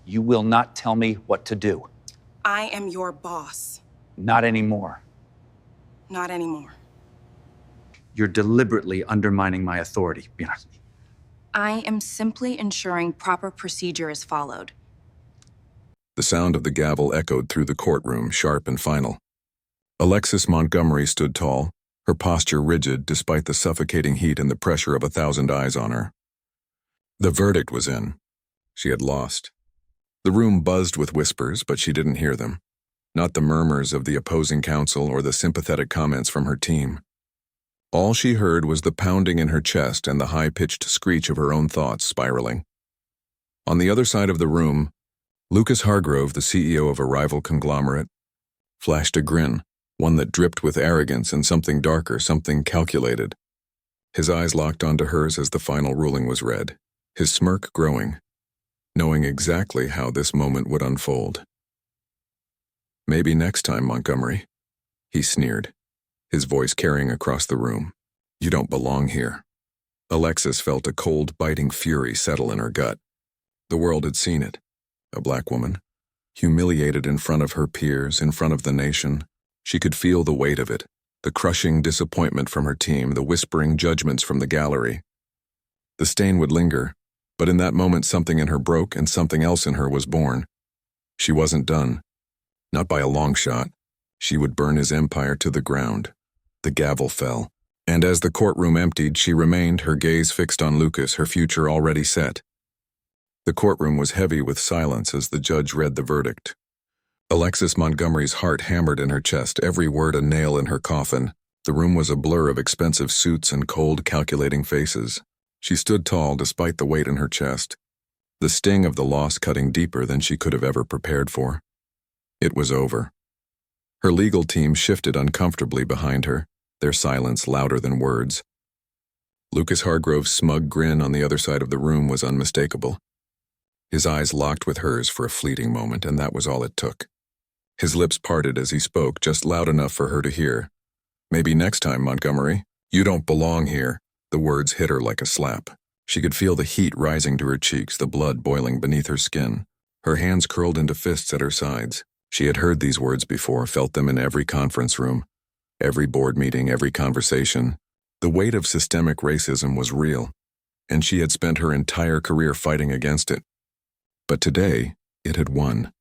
You will not tell me what to do. I am your boss. Not anymore. Not anymore. You're deliberately undermining my authority. I am simply ensuring proper procedure is followed. The sound of the gavel echoed through the courtroom, sharp and final. Alexis Montgomery stood tall, her posture rigid despite the suffocating heat and the pressure of 1,000 eyes on her. The verdict was in. She had lost. The room buzzed with whispers, but she didn't hear them. Not the murmurs of the opposing counsel or the sympathetic comments from her team. All she heard was the pounding in her chest and the high-pitched screech of her own thoughts spiraling. On the other side of the room, Lucas Hargrove, the CEO of a rival conglomerate, flashed a grin, one that dripped with arrogance and something darker, something calculated. His eyes locked onto hers as the final ruling was read, his smirk growing, knowing exactly how this moment would unfold. "Maybe next time, Montgomery," he sneered, his voice carrying across the room. "You don't belong here." Alexis felt a cold, biting fury settle in her gut. The world had seen it. A black woman, humiliated in front of her peers, in front of the nation. She could feel the weight of it, the crushing disappointment from her team, the whispering judgments from the gallery. The stain would linger, but in that moment something in her broke and something else in her was born. She wasn't done. Not by a long shot. She would burn his empire to the ground. The gavel fell, and as the courtroom emptied, she remained, her gaze fixed on Lucas, her future already set. The courtroom was heavy with silence as the judge read the verdict. Alexis Montgomery's heart hammered in her chest, every word a nail in her coffin. The room was a blur of expensive suits and cold, calculating faces. She stood tall despite the weight in her chest, the sting of the loss cutting deeper than she could have ever prepared for. It was over. Her legal team shifted uncomfortably behind her, their silence louder than words. Lucas Hargrove's smug grin on the other side of the room was unmistakable. His eyes locked with hers for a fleeting moment, and that was all it took. His lips parted as he spoke, just loud enough for her to hear. "Maybe next time, Montgomery. You don't belong here." The words hit her like a slap. She could feel the heat rising to her cheeks, the blood boiling beneath her skin. Her hands curled into fists at her sides. She had heard these words before, felt them in every conference room, every board meeting, every conversation. The weight of systemic racism was real, and she had spent her entire career fighting against it. But today, it had won.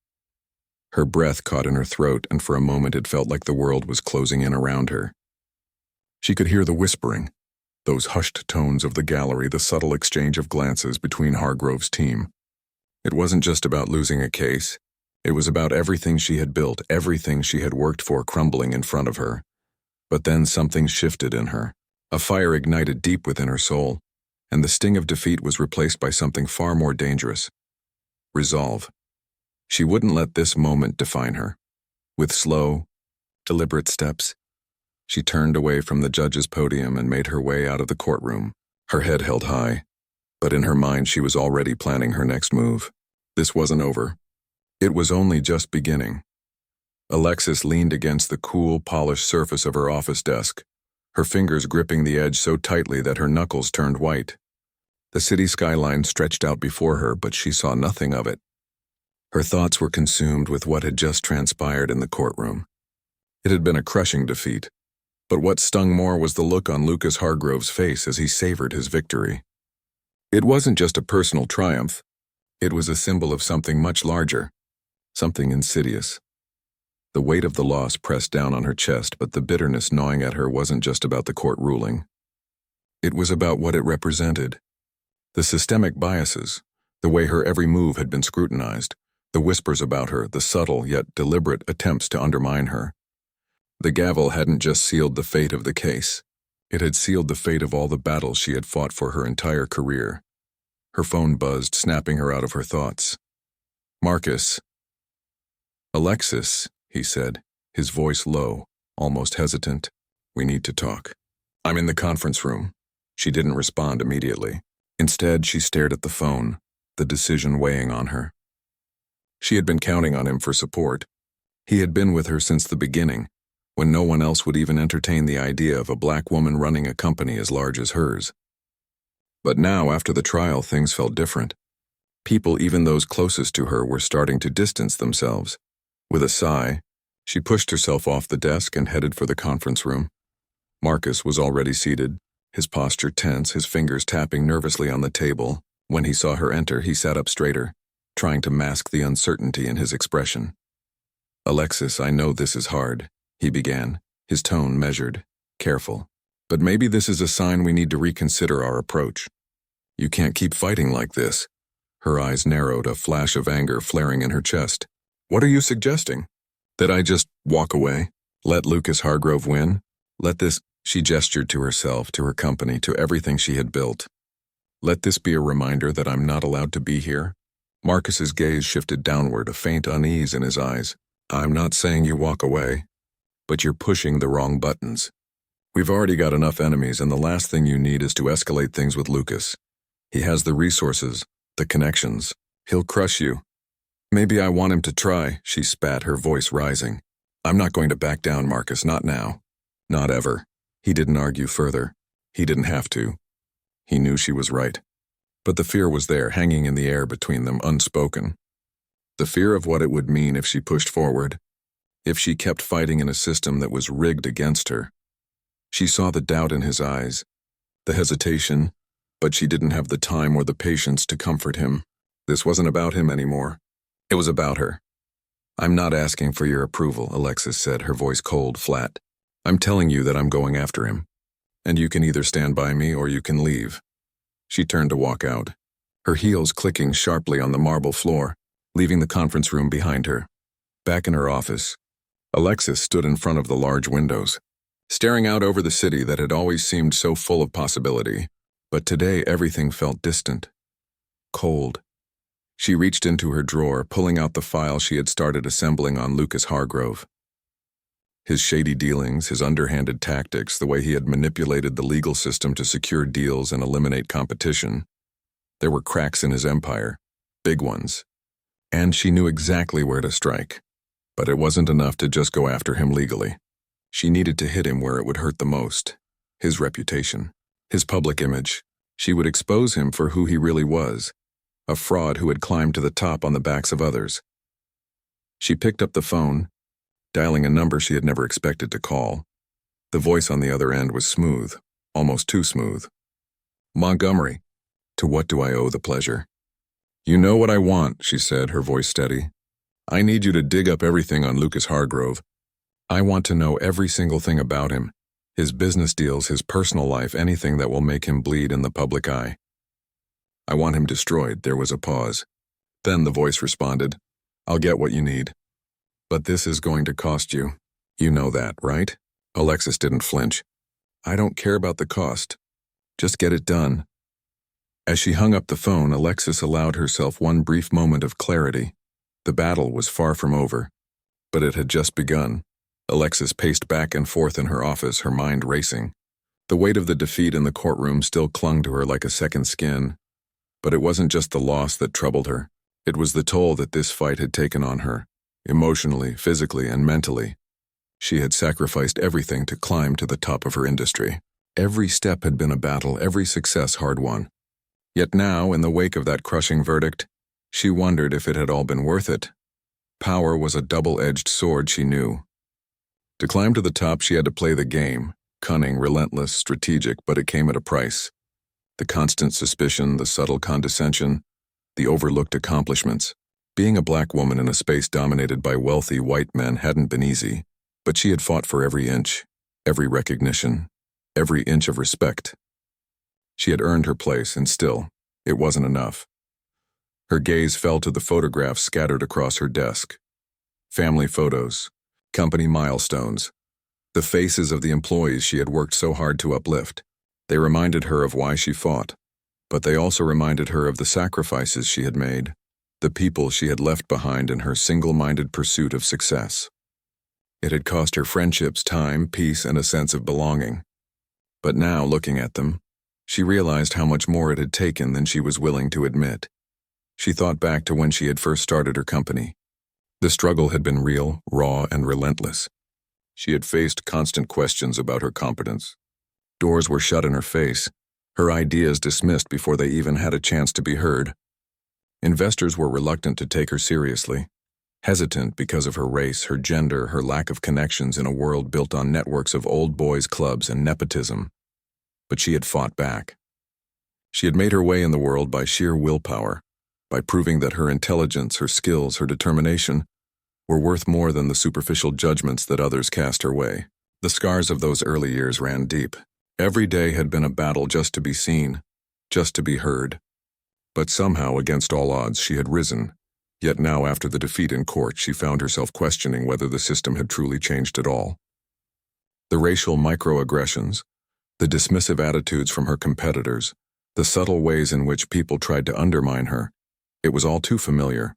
Her breath caught in her throat, and for a moment it felt like the world was closing in around her. She could hear the whispering, those hushed tones of the gallery, the subtle exchange of glances between Hargrove's team. It wasn't just about losing a case. It was about everything she had built, everything she had worked for crumbling in front of her. But then something shifted in her. A fire ignited deep within her soul, and the sting of defeat was replaced by something far more dangerous. Resolve. She wouldn't let this moment define her. With slow, deliberate steps, she turned away from the judge's podium and made her way out of the courtroom, her head held high. But in her mind she was already planning her next move. This wasn't over. It was only just beginning. Alexis leaned against the cool, polished surface of her office desk, her fingers gripping the edge so tightly that her knuckles turned white. The city skyline stretched out before her, but she saw nothing of it. Her thoughts were consumed with what had just transpired in the courtroom. It had been a crushing defeat, but what stung more was the look on Lucas Hargrove's face as he savored his victory. It wasn't just a personal triumph. It was a symbol of something much larger, something insidious. The weight of the loss pressed down on her chest, but the bitterness gnawing at her wasn't just about the court ruling. It was about what it represented. The systemic biases, the way her every move had been scrutinized, the whispers about her, the subtle yet deliberate attempts to undermine her. The gavel hadn't just sealed the fate of the case. It had sealed the fate of all the battles she had fought for her entire career. Her phone buzzed, snapping her out of her thoughts. "Marcus." "Alexis," he said, his voice low, almost hesitant. "We need to talk." "I'm in the conference room." She didn't respond immediately. Instead, she stared at the phone, the decision weighing on her. She had been counting on him for support. He had been with her since the beginning, when no one else would even entertain the idea of a black woman running a company as large as hers. But now, after the trial, things felt different. People, even those closest to her, were starting to distance themselves. With a sigh, she pushed herself off the desk and headed for the conference room. Marcus was already seated, his posture tense, his fingers tapping nervously on the table. When he saw her enter, he sat up straighter, trying to mask the uncertainty in his expression. "Alexis, I know this is hard," he began, his tone measured, careful. "But maybe this is a sign we need to reconsider our approach. You can't keep fighting like this." Her eyes narrowed, a flash of anger flaring in her chest. "What are you suggesting? That I just walk away? Let Lucas Hargrove win? Let this—" She gestured to herself, to her company, to everything she had built. "Let this be a reminder that I'm not allowed to be here?" Marcus's gaze shifted downward, a faint unease in his eyes. "I'm not saying you walk away, but you're pushing the wrong buttons. We've already got enough enemies, and the last thing you need is to escalate things with Lucas. He has the resources, the connections. He'll crush you." "Maybe I want him to try," she spat, her voice rising. "I'm not going to back down, Marcus, not now. Not ever." He didn't argue further. He didn't have to. He knew she was right. But the fear was there, hanging in the air between them, unspoken. The fear of what it would mean if she pushed forward, if she kept fighting in a system that was rigged against her. She saw the doubt in his eyes, the hesitation, but she didn't have the time or the patience to comfort him. This wasn't about him anymore. It was about her. "I'm not asking for your approval," Alexis said, her voice cold, flat. "I'm telling you that I'm going after him. And you can either stand by me or you can leave." She turned to walk out, her heels clicking sharply on the marble floor, leaving the conference room behind her. Back in her office, Alexis stood in front of the large windows, staring out over the city that had always seemed so full of possibility. But today everything felt distant, cold. She reached into her drawer, pulling out the file she had started assembling on Lucas Hargrove. His shady dealings, his underhanded tactics, the way he had manipulated the legal system to secure deals and eliminate competition. There were cracks in his empire, big ones. And she knew exactly where to strike. But it wasn't enough to just go after him legally. She needed to hit him where it would hurt the most. His reputation, his public image. She would expose him for who he really was, a fraud who had climbed to the top on the backs of others. She picked up the phone, dialing a number she had never expected to call. The voice on the other end was smooth, almost too smooth. "Montgomery, to what do I owe the pleasure?" "You know what I want," she said, her voice steady. "I need you to dig up everything on Lucas Hargrove. I want to know every single thing about him, his business deals, his personal life, anything that will make him bleed in the public eye. I want him destroyed." There was a pause. Then the voice responded, "I'll get what you need. But this is going to cost you. You know that, right?" Alexis didn't flinch. "I don't care about the cost. Just get it done." As she hung up the phone, Alexis allowed herself one brief moment of clarity. The battle was far from over, but it had just begun. Alexis paced back and forth in her office, her mind racing. The weight of the defeat in the courtroom still clung to her like a second skin. But it wasn't just the loss that troubled her. It was the toll that this fight had taken on her, emotionally, physically, and mentally. She had sacrificed everything to climb to the top of her industry. Every step had been a battle, every success hard-won. Yet now, in the wake of that crushing verdict, she wondered if it had all been worth it. Power was a double-edged sword, she knew. To climb to the top, she had to play the game, cunning, relentless, strategic, but it came at a price. The constant suspicion, the subtle condescension, the overlooked accomplishments. Being a black woman in a space dominated by wealthy white men hadn't been easy, but she had fought for every inch, every recognition, every inch of respect. She had earned her place, and still, it wasn't enough. Her gaze fell to the photographs scattered across her desk. Family photos, company milestones, the faces of the employees she had worked so hard to uplift. They reminded her of why she fought, but they also reminded her of the sacrifices she had made, the people she had left behind in her single-minded pursuit of success. It had cost her friendships, time, peace, and a sense of belonging. But now, looking at them, she realized how much more it had taken than she was willing to admit. She thought back to when she had first started her company. The struggle had been real, raw, and relentless. She had faced constant questions about her competence. Doors were shut in her face, her ideas dismissed before they even had a chance to be heard. Investors were reluctant to take her seriously, hesitant because of her race, her gender, her lack of connections in a world built on networks of old boys clubs and nepotism. But she had fought back. She had made her way in the world by sheer willpower, by proving that her intelligence, her skills, her determination were worth more than the superficial judgments that others cast her way. The scars of those early years ran deep. Every day had been a battle just to be seen, just to be heard. But somehow, against all odds, she had risen. Yet now, after the defeat in court, she found herself questioning whether the system had truly changed at all. The racial microaggressions, the dismissive attitudes from her competitors, the subtle ways in which people tried to undermine her, it was all too familiar.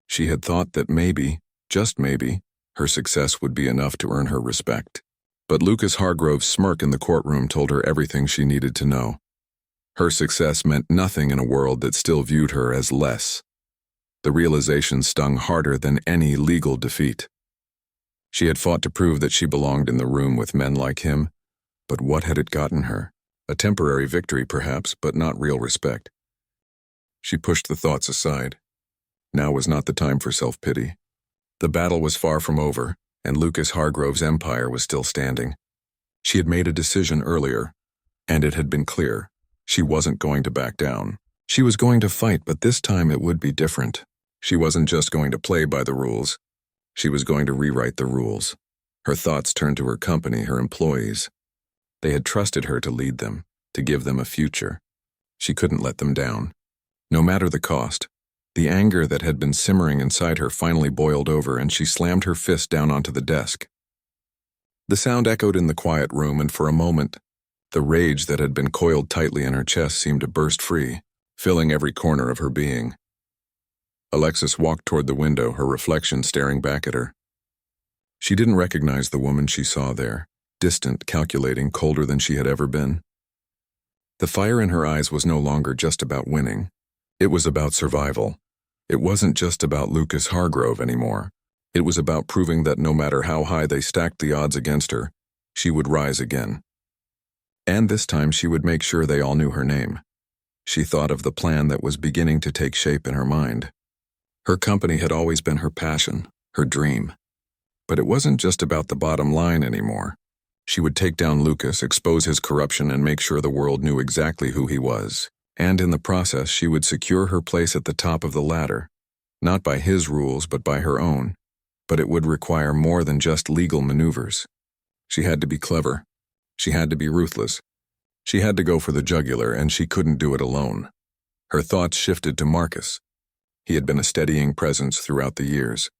She had thought that maybe, just maybe, her success would be enough to earn her respect. But Lucas Hargrove's smirk in the courtroom told her everything she needed to know. Her success meant nothing in a world that still viewed her as less. The realization stung harder than any legal defeat. She had fought to prove that she belonged in the room with men like him, but what had it gotten her? A temporary victory, perhaps, but not real respect. She pushed the thoughts aside. Now was not the time for self-pity. The battle was far from over, and Lucas Hargrove's empire was still standing. She had made a decision earlier, and it had been clear. She wasn't going to back down. She was going to fight, but this time it would be different. She wasn't just going to play by the rules. She was going to rewrite the rules. Her thoughts turned to her company, her employees. They had trusted her to lead them, to give them a future. She couldn't let them down. No matter the cost. The anger that had been simmering inside her finally boiled over, and she slammed her fist down onto the desk. The sound echoed in the quiet room, and for a moment, the rage that had been coiled tightly in her chest seemed to burst free, filling every corner of her being. Alexis walked toward the window, her reflection staring back at her. She didn't recognize the woman she saw there, distant, calculating, colder than she had ever been. The fire in her eyes was no longer just about winning. It was about survival. It wasn't just about Lucas Hargrove anymore. It was about proving that no matter how high they stacked the odds against her, she would rise again. And this time she would make sure they all knew her name. She thought of the plan that was beginning to take shape in her mind. Her company had always been her passion, her dream. But it wasn't just about the bottom line anymore. She would take down Lucas, expose his corruption, and make sure the world knew exactly who he was. And in the process, she would secure her place at the top of the ladder, not by his rules, but by her own. But it would require more than just legal maneuvers. She had to be clever. She had to be ruthless. She had to go for the jugular, and she couldn't do it alone. Her thoughts shifted to Marcus. He had been a steadying presence throughout the years.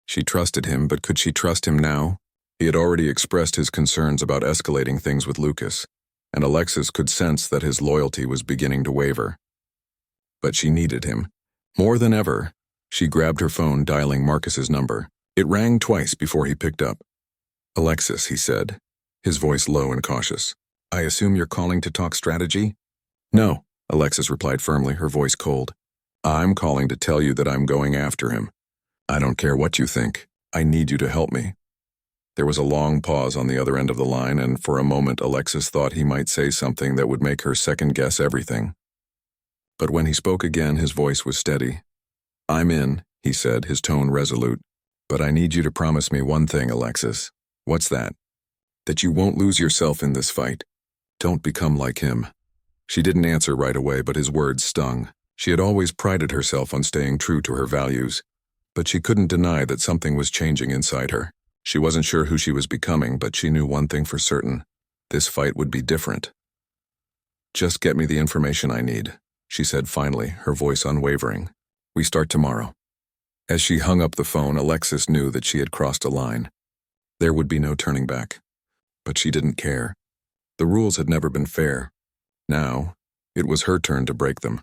She trusted him, but could she trust him now? He had already expressed his concerns about escalating things with Lucas, and Alexis could sense that his loyalty was beginning to waver. But she needed him. More than ever, she grabbed her phone, dialing Marcus's number. It rang twice before he picked up. "Alexis," he said, his voice low and cautious. "I assume you're calling to talk strategy?" "No," Alexis replied firmly, her voice cold. "I'm calling to tell you that I'm going after him. I don't care what you think. I need you to help me." There was a long pause on the other end of the line, and for a moment Alexis thought he might say something that would make her second-guess everything. But when he spoke again, his voice was steady. "I'm in," he said, his tone resolute. "But I need you to promise me one thing, Alexis." "What's that?" "That you won't lose yourself in this fight. Don't become like him." She didn't answer right away, but his words stung. She had always prided herself on staying true to her values, but she couldn't deny that something was changing inside her. She wasn't sure who she was becoming, but she knew one thing for certain. This fight would be different. "Just get me the information I need," she said finally, her voice unwavering. "We start tomorrow." As she hung up the phone, Alexis knew that she had crossed a line. There would be no turning back. But she didn't care. The rules had never been fair. Now, it was her turn to break them.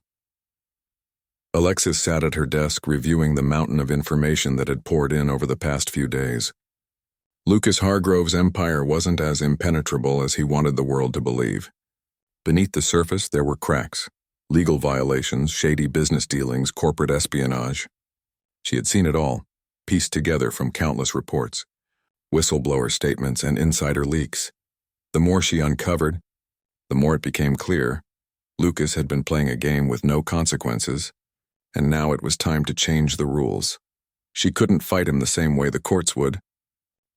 Alexis sat at her desk, reviewing the mountain of information that had poured in over the past few days. Lucas Hargrove's empire wasn't as impenetrable as he wanted the world to believe. Beneath the surface, there were cracks, legal violations, shady business dealings, corporate espionage. She had seen it all, pieced together from countless reports, whistleblower statements, and insider leaks. The more she uncovered, the more it became clear Lucas had been playing a game with no consequences, And now it was time to change the rules. She couldn't fight him the same way the courts would.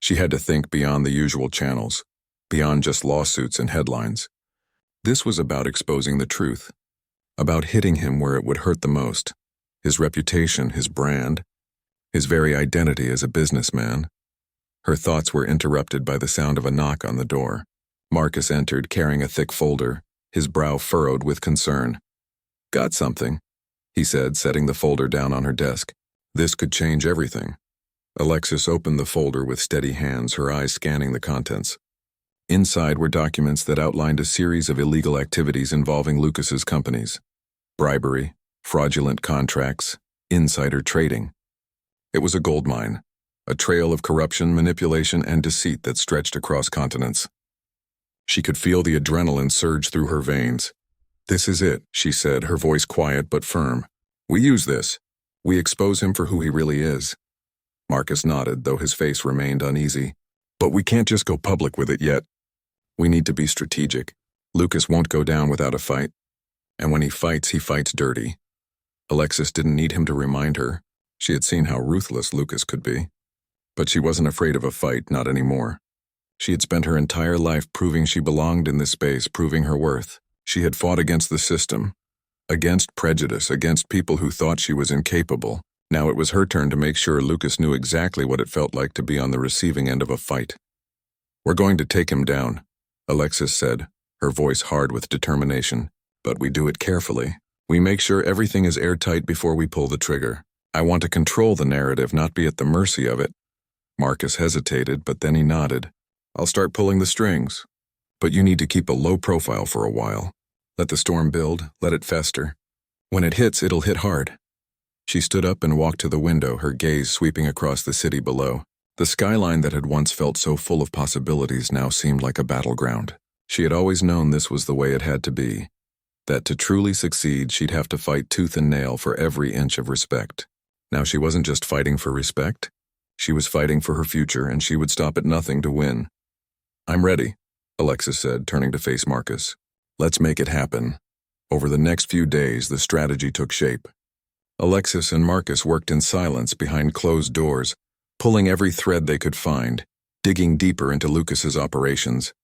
She had to think beyond the usual channels, beyond just lawsuits and headlines. This was about exposing the truth, about hitting him where it would hurt the most, his reputation, his brand, his very identity as a businessman. Her thoughts were interrupted by the sound of a knock on the door. Marcus entered, carrying a thick folder, his brow furrowed with concern. "Got something," he said, setting the folder down on her desk. This could change everything. Alexis opened the folder with steady hands, her eyes scanning the contents. Inside were documents that outlined a series of illegal activities involving Lucas's companies: bribery, fraudulent contracts, insider trading. It was a goldmine, a trail of corruption, manipulation, and deceit that stretched across continents. She could feel the adrenaline surge through her veins. "This is it," she said, her voice quiet but firm. "We use this. We expose him for who he really is." Marcus nodded, though his face remained uneasy. "But we can't just go public with it yet. We need to be strategic. Lucas won't go down without a fight. And when he fights dirty." Alexis didn't need him to remind her. She had seen how ruthless Lucas could be. But she wasn't afraid of a fight, not anymore. She had spent her entire life proving she belonged in this space, proving her worth. She had fought against the system, against prejudice, against people who thought she was incapable. Now it was her turn to make sure Lucas knew exactly what it felt like to be on the receiving end of a fight. "We're going to take him down," Alexis said, her voice hard with determination. "But we do it carefully. We make sure everything is airtight before we pull the trigger. I want to control the narrative, not be at the mercy of it." Marcus hesitated, but then he nodded. "I'll start pulling the strings. But you need to keep a low profile for a while. Let the storm build, let it fester. When it hits, it'll hit hard." She stood up and walked to the window, her gaze sweeping across the city below. The skyline that had once felt so full of possibilities now seemed like a battleground. She had always known this was the way it had to be, that to truly succeed she'd have to fight tooth and nail for every inch of respect. Now she wasn't just fighting for respect. She was fighting for her future, and she would stop at nothing to win. "I'm ready," Alexis said, turning to face Marcus. "Let's make it happen." Over the next few days, the strategy took shape. Alexis and Marcus worked in silence behind closed doors, pulling every thread they could find, digging deeper into Lucas's operations.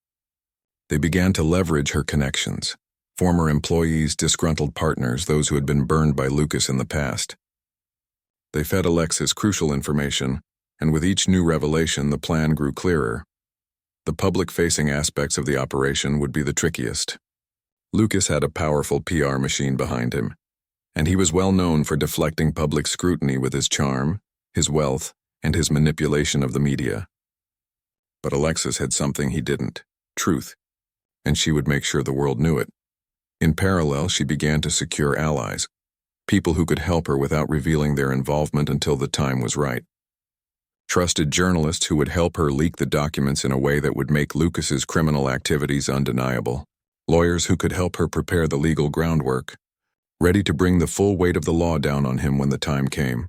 They began to leverage her connections, former employees, disgruntled partners, those who had been burned by Lucas in the past. They fed Alexis crucial information, and with each new revelation, the plan grew clearer. The public-facing aspects of the operation would be the trickiest. Lucas had a powerful PR machine behind him, and he was well known for deflecting public scrutiny with his charm, his wealth, and his manipulation of the media. But Alexis had something he didn't: truth, and she would make sure the world knew it. In parallel, she began to secure allies, people who could help her without revealing their involvement until the time was right. Trusted journalists who would help her leak the documents in a way that would make Lucas's criminal activities undeniable. Lawyers who could help her prepare the legal groundwork, ready to bring the full weight of the law down on him when the time came.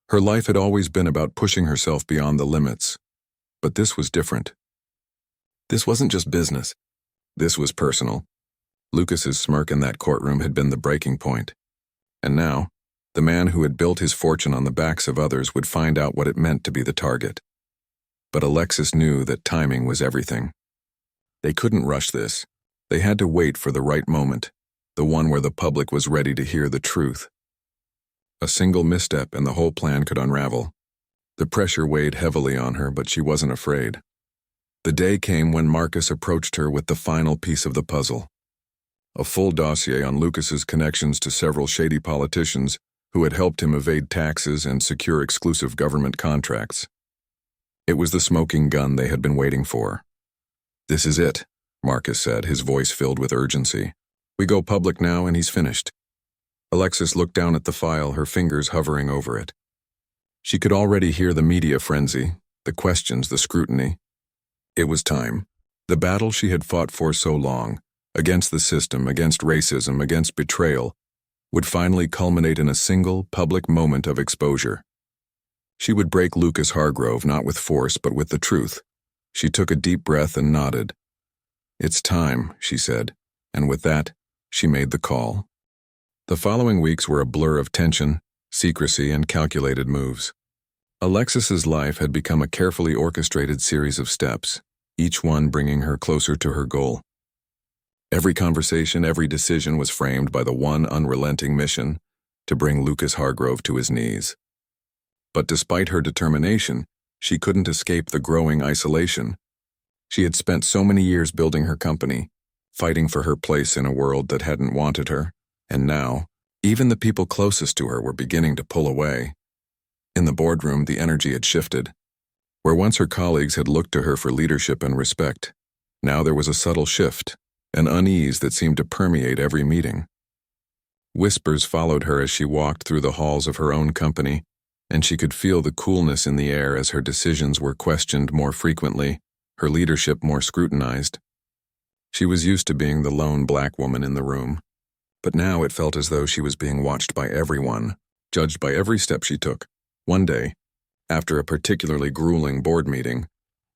Her life had always been about pushing herself beyond the limits. But this was different. This wasn't just business. This was personal. Lucas's smirk in that courtroom had been the breaking point. And now, the man who had built his fortune on the backs of others would find out what it meant to be the target. But Alexis knew that timing was everything. They couldn't rush this. They had to wait for the right moment, the one where the public was ready to hear the truth. A single misstep and the whole plan could unravel. The pressure weighed heavily on her, but she wasn't afraid. The day came when Marcus approached her with the final piece of the puzzle: a full dossier on Lucas's connections to several shady politicians who had helped him evade taxes and secure exclusive government contracts. It was the smoking gun they had been waiting for. "This is it," Marcus said, his voice filled with urgency. "We go public now and he's finished." Alexis looked down at the file, her fingers hovering over it. She could already hear the media frenzy, the questions, the scrutiny. It was time. The battle she had fought for so long, against the system, against racism, against betrayal, would finally culminate in a single, public moment of exposure. She would break Lucas Hargrove, not with force, but with the truth. She took a deep breath and nodded. "It's time," she said, and with that, she made the call. The following weeks were a blur of tension, secrecy, and calculated moves. Alexis's life had become a carefully orchestrated series of steps, each one bringing her closer to her goal. Every conversation, every decision was framed by the one unrelenting mission to bring Lucas Hargrove to his knees. But despite her determination, she couldn't escape the growing isolation. She had spent so many years building her company, fighting for her place in a world that hadn't wanted her, and now, even the people closest to her were beginning to pull away. In the boardroom, the energy had shifted. Where once her colleagues had looked to her for leadership and respect, now there was a subtle shift, an unease that seemed to permeate every meeting. Whispers followed her as she walked through the halls of her own company, and she could feel the coolness in the air as her decisions were questioned more frequently, her leadership more scrutinized. She was used to being the lone black woman in the room, but now it felt as though she was being watched by everyone, judged by every step she took. One day, after a particularly grueling board meeting,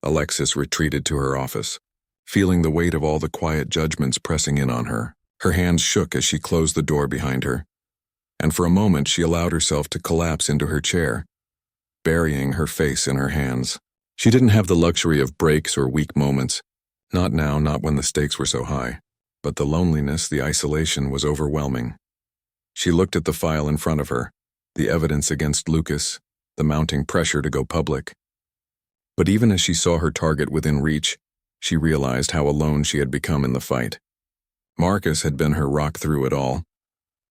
Alexis retreated to her office, feeling the weight of all the quiet judgments pressing in on her. Her hands shook as she closed the door behind her, and for a moment she allowed herself to collapse into her chair, burying her face in her hands. She didn't have the luxury of breaks or weak moments, not now, not when the stakes were so high, but the loneliness, the isolation was overwhelming. She looked at the file in front of her, the evidence against Lucas, the mounting pressure to go public. But even as she saw her target within reach, she realized how alone she had become in the fight. Marcus had been her rock through it all,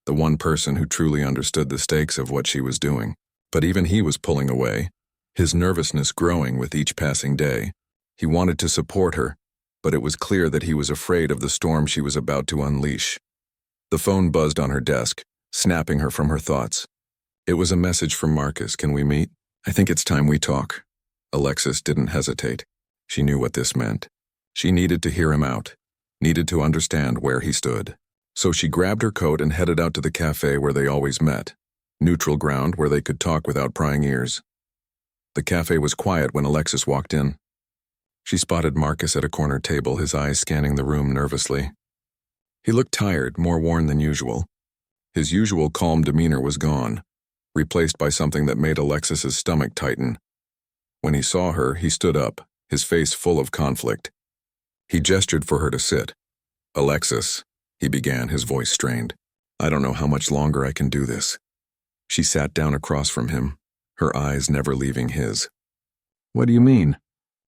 the one person who truly understood the stakes of what she was doing. But even he was pulling away, his nervousness growing with each passing day. He wanted to support her, but it was clear that he was afraid of the storm she was about to unleash. The phone buzzed on her desk, snapping her from her thoughts. It was a message from Marcus. "Can we meet? I think it's time we talk." Alexis didn't hesitate. She knew what this meant. She needed to hear him out, needed to understand where he stood. So she grabbed her coat and headed out to the cafe where they always met, neutral ground where they could talk without prying ears. The cafe was quiet when Alexis walked in. She spotted Marcus at a corner table, his eyes scanning the room nervously. He looked tired, more worn than usual. His usual calm demeanor was gone, replaced by something that made Alexis's stomach tighten. When he saw her, he stood up, his face full of conflict. He gestured for her to sit. "Alexis," he began, his voice strained. "I don't know how much longer I can do this." She sat down across from him, her eyes never leaving his. "What do you mean?"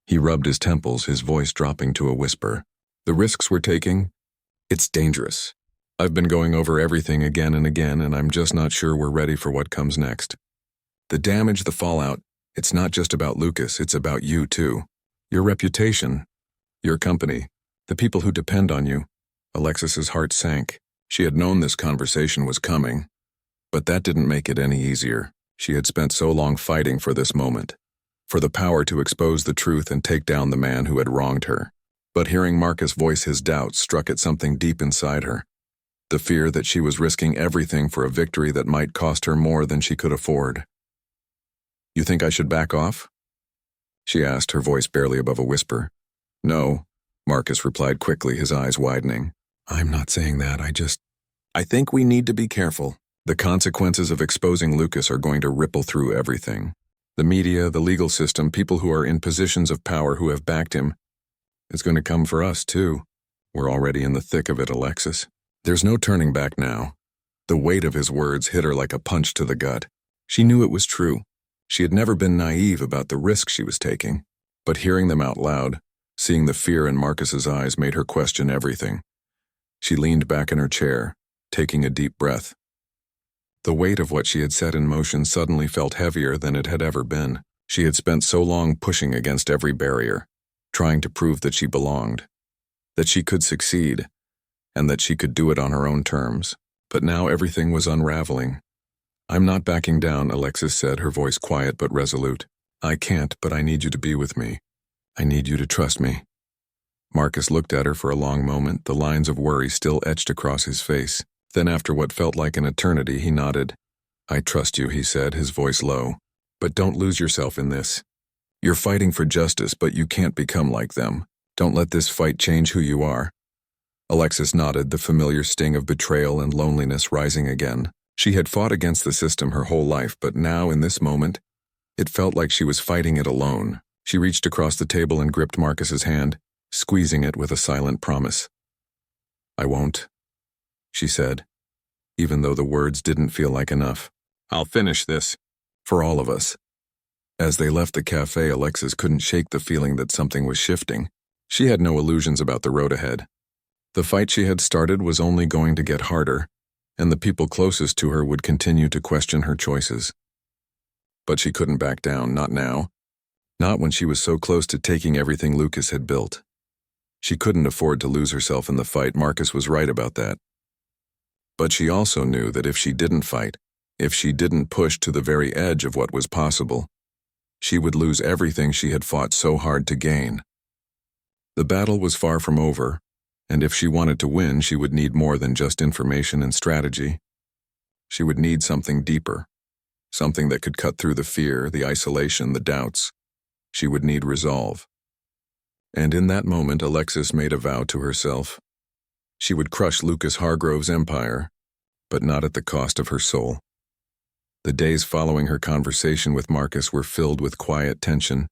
He rubbed his temples, his voice dropping to a whisper. "The risks we're taking? It's dangerous. I've been going over everything again and again, and I'm just not sure we're ready for what comes next. The damage, the fallout, it's not just about Lucas, it's about you too. Your reputation, your company, the people who depend on you." Alexis's heart sank. She had known this conversation was coming, but that didn't make it any easier. She had spent so long fighting for this moment, for the power to expose the truth and take down the man who had wronged her. But hearing Marcus voice his doubts struck at something deep inside her. The fear that she was risking everything for a victory that might cost her more than she could afford. "You think I should back off?" she asked, her voice barely above a whisper. "No," Marcus replied quickly, his eyes widening. "I'm not saying that, I think we need to be careful. The consequences of exposing Lucas are going to ripple through everything. The media, the legal system, people who are in positions of power who have backed him. It's going to come for us, too. We're already in the thick of it, Alexis. There's no turning back now." The weight of his words hit her like a punch to the gut. She knew it was true. She had never been naive about the risk she was taking. But hearing them out loud, seeing the fear in Marcus's eyes made her question everything. She leaned back in her chair, taking a deep breath. The weight of what she had set in motion suddenly felt heavier than it had ever been. She had spent so long pushing against every barrier, trying to prove that she belonged, that she could succeed, and that she could do it on her own terms. But now everything was unraveling. "I'm not backing down," Alexis said, her voice quiet but resolute. "I can't, but I need you to be with me. I need you to trust me." Marcus looked at her for a long moment, the lines of worry still etched across his face. Then after what felt like an eternity, he nodded. "I trust you," he said, his voice low. "But don't lose yourself in this. You're fighting for justice, but you can't become like them. Don't let this fight change who you are." Alexis nodded, the familiar sting of betrayal and loneliness rising again. She had fought against the system her whole life, but now, in this moment, it felt like she was fighting it alone. She reached across the table and gripped Marcus's hand, squeezing it with a silent promise. "I won't," she said, even though the words didn't feel like enough. "I'll finish this. For all of us." As they left the cafe, Alexis couldn't shake the feeling that something was shifting. She had no illusions about the road ahead. The fight she had started was only going to get harder, and the people closest to her would continue to question her choices. But she couldn't back down, not now. Not when she was so close to taking everything Lucas had built. She couldn't afford to lose herself in the fight. Marcus was right about that. But she also knew that if she didn't fight, if she didn't push to the very edge of what was possible, she would lose everything she had fought so hard to gain. The battle was far from over, and if she wanted to win, she would need more than just information and strategy. She would need something deeper, something that could cut through the fear, the isolation, the doubts. She would need resolve. And in that moment, Alexis made a vow to herself. She would crush Lucas Hargrove's empire, but not at the cost of her soul. The days following her conversation with Marcus were filled with quiet tension,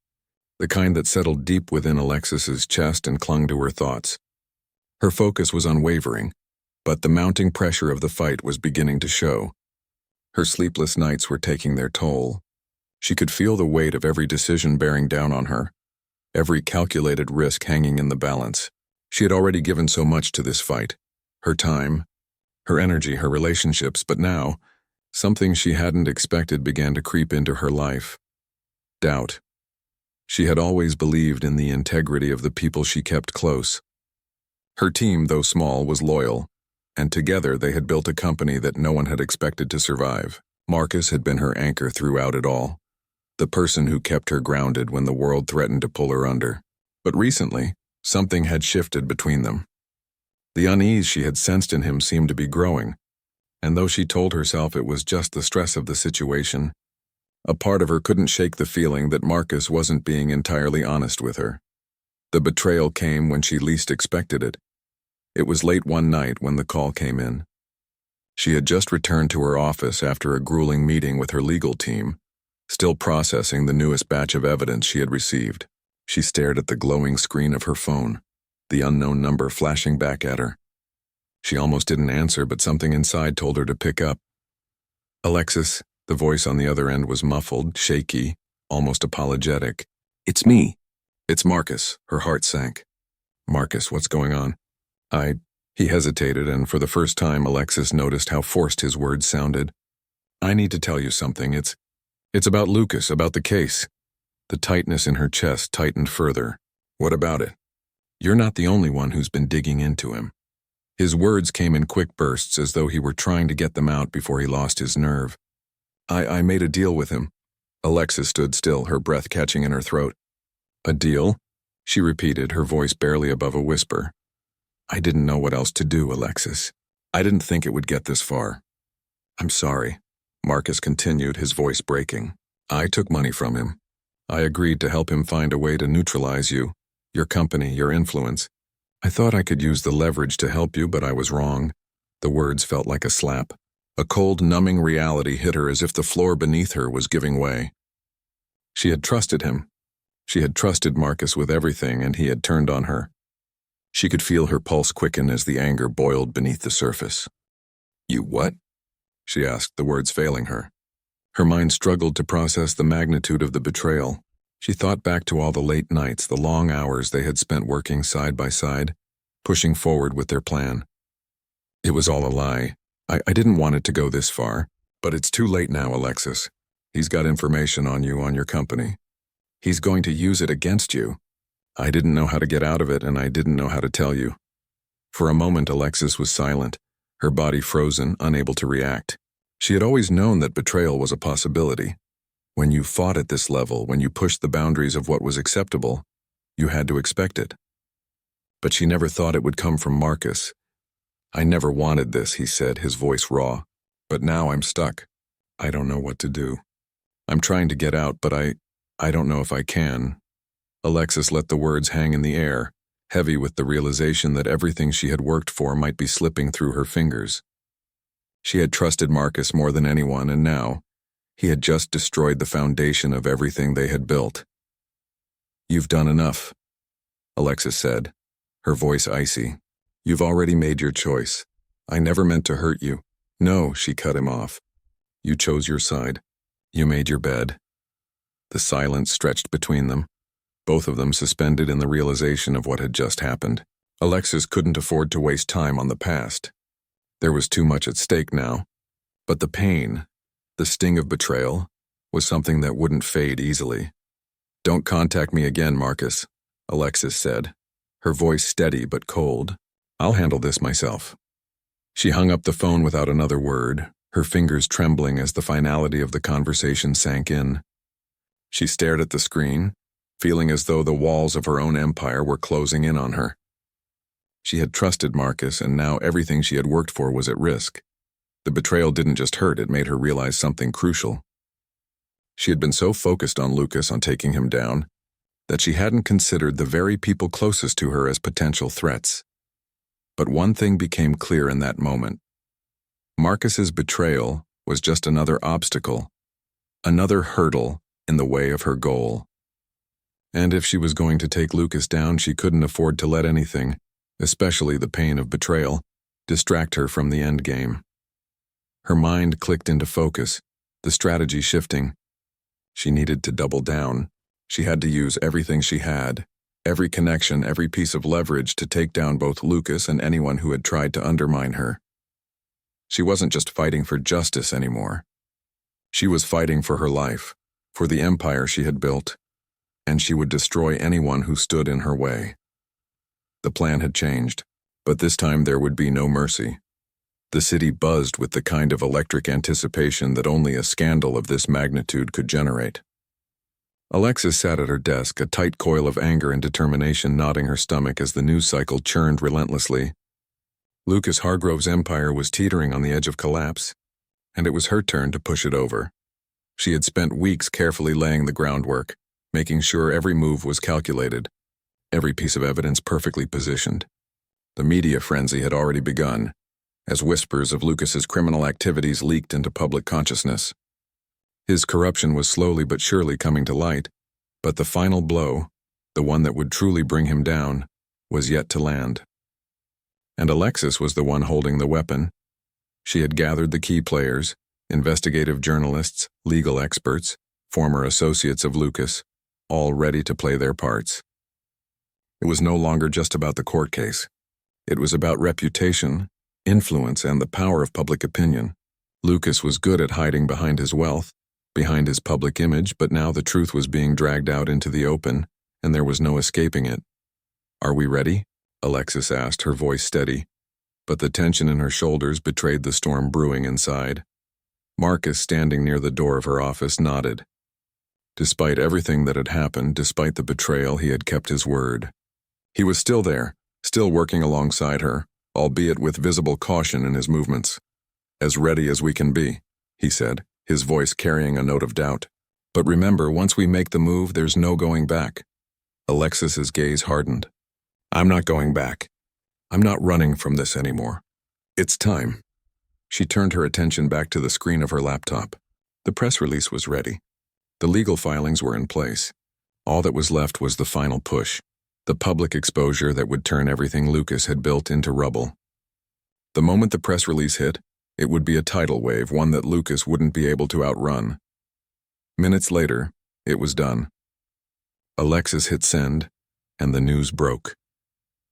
the kind that settled deep within Alexis's chest and clung to her thoughts. Her focus was unwavering, but the mounting pressure of the fight was beginning to show. Her sleepless nights were taking their toll. She could feel the weight of every decision bearing down on her, every calculated risk hanging in the balance. She had already given so much to this fight, her time, her energy, her relationships, but now, something she hadn't expected began to creep into her life. Doubt. She had always believed in the integrity of the people she kept close. Her team, though small, was loyal, and together they had built a company that no one had expected to survive. Marcus had been her anchor throughout it all, the person who kept her grounded when the world threatened to pull her under. But recently, something had shifted between them. The unease she had sensed in him seemed to be growing, and though she told herself it was just the stress of the situation, a part of her couldn't shake the feeling that Marcus wasn't being entirely honest with her. The betrayal came when she least expected it. It was late one night when the call came in. She had just returned to her office after a grueling meeting with her legal team, still processing the newest batch of evidence she had received. She stared at the glowing screen of her phone, the unknown number flashing back at her. She almost didn't answer, but something inside told her to pick up. "Alexis," the voice on the other end was muffled, shaky, almost apologetic. "It's me." "It's Marcus." Her heart sank. "Marcus, what's going on?" He hesitated, and for the first time Alexis noticed how forced his words sounded. "I need to tell you something. It's about Lucas, about the case." The tightness in her chest tightened further. "What about it?" "You're not the only one who's been digging into him." His words came in quick bursts, as though he were trying to get them out before he lost his nerve. I made a deal with him." Alexis stood still, her breath catching in her throat. "A deal?" she repeated, her voice barely above a whisper. "I didn't know what else to do, Alexis. I didn't think it would get this far." "I'm sorry," Marcus continued, his voice breaking. "I took money from him. I agreed to help him find a way to neutralize you, your company, your influence. I thought I could use the leverage to help you, but I was wrong." The words felt like a slap. A cold, numbing reality hit her as if the floor beneath her was giving way. She had trusted him. She had trusted Marcus with everything, and he had turned on her. She could feel her pulse quicken as the anger boiled beneath the surface. "You what?" she asked, the words failing her. Her mind struggled to process the magnitude of the betrayal. She thought back to all the late nights, the long hours they had spent working side by side, pushing forward with their plan. It was all a lie. I didn't want it to go this far, but it's too late now, Alexis. He's got information on you, on your company. He's going to use it against you. I didn't know how to get out of it, and I didn't know how to tell you." For a moment, Alexis was silent, her body frozen, unable to react. She had always known that betrayal was a possibility. When you fought at this level, when you pushed the boundaries of what was acceptable, you had to expect it. But she never thought it would come from Marcus. "I never wanted this," he said, his voice raw. "But now I'm stuck. I don't know what to do. I'm trying to get out, but I don't know if I can." Alexis let the words hang in the air, heavy with the realization that everything she had worked for might be slipping through her fingers. She had trusted Marcus more than anyone, and now, he had just destroyed the foundation of everything they had built. "You've done enough," Alexis said, her voice icy. "You've already made your choice. I never meant to hurt you." "No," she cut him off. "You chose your side. You made your bed." The silence stretched between them, both of them suspended in the realization of what had just happened. Alexis couldn't afford to waste time on the past. There was too much at stake now. But the pain, the sting of betrayal, was something that wouldn't fade easily. "Don't contact me again, Marcus," Alexis said, her voice steady but cold. "I'll handle this myself." She hung up the phone without another word, her fingers trembling as the finality of the conversation sank in. She stared at the screen, feeling as though the walls of her own empire were closing in on her. She had trusted Marcus, and now everything she had worked for was at risk. The betrayal didn't just hurt, it made her realize something crucial. She had been so focused on Lucas, on taking him down, that she hadn't considered the very people closest to her as potential threats. But one thing became clear in that moment. Marcus's betrayal was just another obstacle, another hurdle in the way of her goal. And if she was going to take Lucas down, she couldn't afford to let anything, especially the pain of betrayal, distract her from the end game. Her mind clicked into focus, the strategy shifting. She needed to double down. She had to use everything she had, every connection, every piece of leverage to take down both Lucas and anyone who had tried to undermine her. She wasn't just fighting for justice anymore. She was fighting for her life, for the empire she had built, and she would destroy anyone who stood in her way. The plan had changed, but this time there would be no mercy. The city buzzed with the kind of electric anticipation that only a scandal of this magnitude could generate. Alexis sat at her desk, a tight coil of anger and determination knotting her stomach as the news cycle churned relentlessly. Lucas Hargrove's empire was teetering on the edge of collapse, and it was her turn to push it over. She had spent weeks carefully laying the groundwork, making sure every move was calculated, every piece of evidence perfectly positioned. The media frenzy had already begun, as whispers of Lucas's criminal activities leaked into public consciousness. His corruption was slowly but surely coming to light, but the final blow, the one that would truly bring him down, was yet to land. And Alexis was the one holding the weapon. She had gathered the key players, investigative journalists, legal experts, former associates of Lucas, all ready to play their parts. It was no longer just about the court case. It was about reputation, influence, and the power of public opinion. Lucas was good at hiding behind his wealth, behind his public image, but now the truth was being dragged out into the open, and there was no escaping it. "Are we ready?" Alexis asked, her voice steady, but the tension in her shoulders betrayed the storm brewing inside. Marcus, standing near the door of her office, nodded. Despite everything that had happened, despite the betrayal, he had kept his word. He was still there, still working alongside her, albeit with visible caution in his movements. "As ready as we can be," he said, his voice carrying a note of doubt. "But remember, once we make the move, there's no going back." Alexis's gaze hardened. "I'm not going back. I'm not running from this anymore. It's time." She turned her attention back to the screen of her laptop. The press release was ready. The legal filings were in place. All that was left was the final push, the public exposure that would turn everything Lucas had built into rubble. The moment the press release hit, it would be a tidal wave, one that Lucas wouldn't be able to outrun. Minutes later, it was done. Alexis hit send, and the news broke.